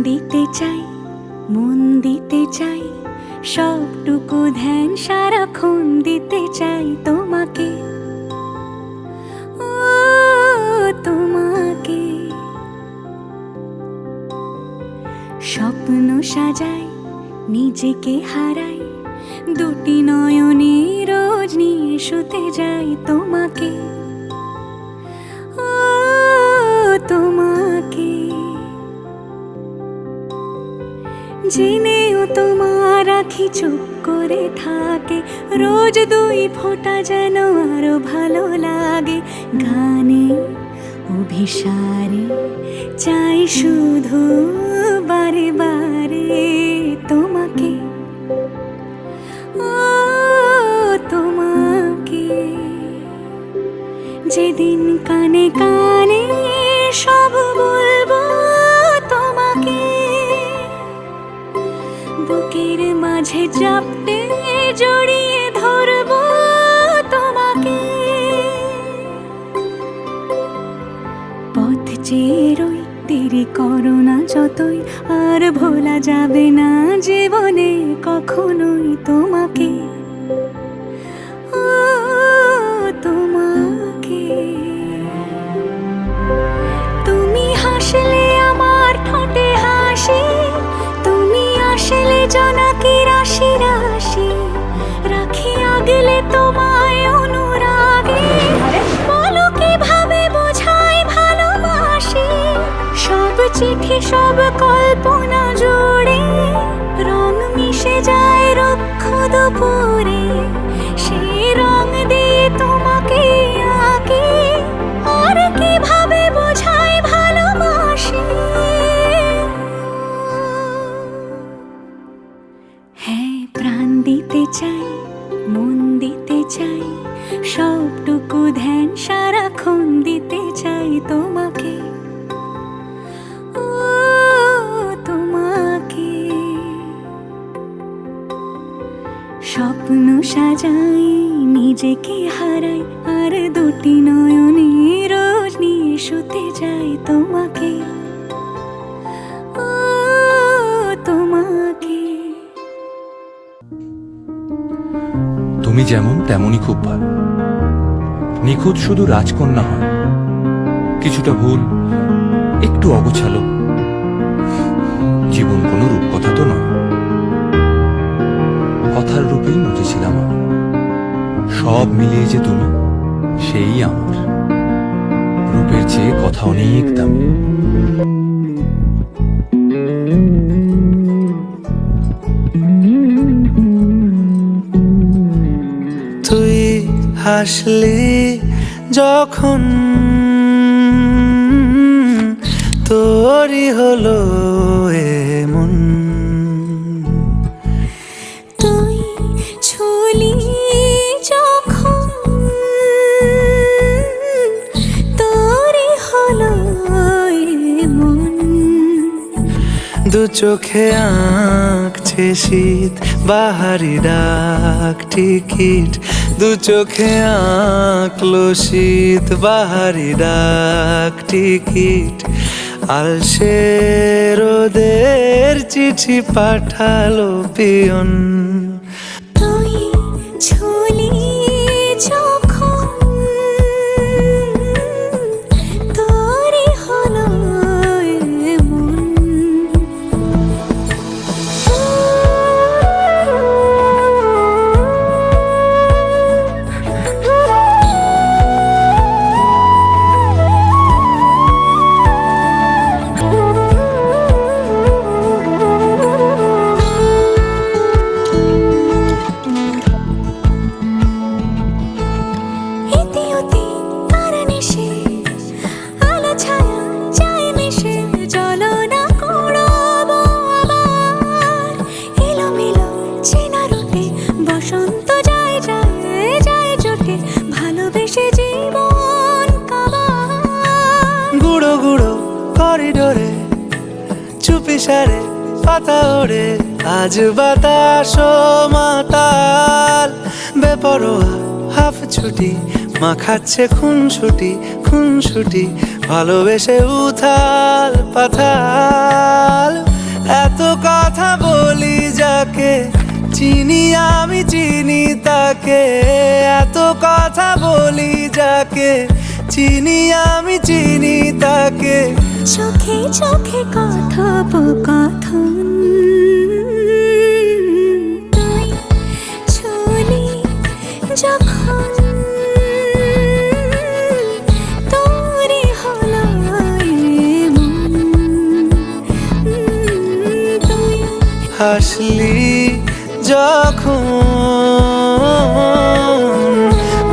দিতে চাই, মন দিতে চাই, সবটুকু ধ্যান সারাক্ষণ দিতে চাই তোমাকে, ও তোমাকে। স্বপ্ন সাজাই, নিজেকে হারাই, দুটি নয়নে রোজ নিয়ে শুতে যাই তোমাকে, ও তোমাকে। জেনেও তোমার আখি চুপ করে থাকে, রোজ দুই ফোঁটা যেন আরো ভালো লাগে। গানে অভিসারে চাই শুধু বারে বারে তোমাকে, ও তোমাকে। যেদিন কানে কানে সব বলবো তোমাকে, বুকের মাঝে চাপটে জড়িয়ে ধরবো তোমাকে। পথ চেয়ে রই, দেরি করো না যতই, আর ভোলা যাবে না জীবনে কখনোই তোমাকে, ও তোমাকে। তুমি হাসলে আমার ঠোঁটে হাসি, তুমি আসলে জোনাকি রাশি রাশি, রাখি আগলে তোমায় অনুরাগে। বলো কিভাবে বোঝাই ভালোবাসি, সব চিঠি সব কল্পনা জুড়ে রং মিশে যায় রুক্ষ দুপুরে, সেই রং দিয়ে তোমাকে আঁকি। আর কিভাবে বোঝাই ভালোবাসি, হ্যাঁ প্রাণ দিতে চাই, মন দিতে চাই, সবটুকু ধ্যান সারাক্ষণ দিতে চাই তোমাকে, ও তোমাকে। স্বপ্ন সাজাই, নিজেকে হারাই, আর দুটি নয়নে রোজ নিয়ে শুতে যাই তোমাকে, ও তোমাকে। তুমি যেমন তেমনই খুব ভালো, নিখুঁত শুধু রাজকন্যা হয়, কিছুটা ভুল, একটু অগোছালো। জীবন কোনো রূপকথা তো নয়, কথার রূপেই মজেছিলাম আমি। সব মিলিয়ে যে তুমি, সেই আমার। রূপের চেয়ে কথা অনেক দামি। তুই হাসলি যখন, তোরই হলো এমন। তুই ছুলি যখন, তোরই হলো এমন। দু চোখে আঁকছে শীত, বাহারি ডাক টিকিট। দু চোখে আঁকলো শীত, বাহারি ডাক টিকিট। আলসে রোদের চিঠি পাঠালো পিয়ন। তুই ছুলি যখন, তোরই হলো এমন। গুঁড়ো গুঁড়ো করিডোরে চুপি সারে পাতা ওড়ে, আজ বাতাস মাতাল। বেপরোয়া হাফ ছুটি, মাখাচ্ছে খুনসুটি, ভালোবেসে উথাল পাথাল। এত কথা বলি যাকে চিনি আমি চিনি তাকে, এত কথা বলি যাকে চিনি আমি চিনি তাকে। চোখে চোখে কথোপকথন, তুই চলি যখন তোরই হলো এমন। তুই হাসলি যখন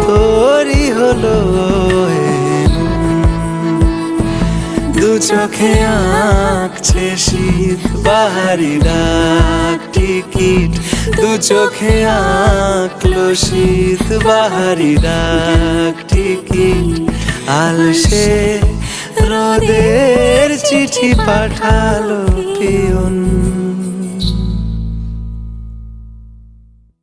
তোরই হলো এমন। দু চোখে আঁকছে শীত বাহারি ডাক টিকিট, দু চোখে আঁকলো শীত বাহারি ডাক টিকিট। আলসে রোদের চিঠি পাঠালো পিয়ন।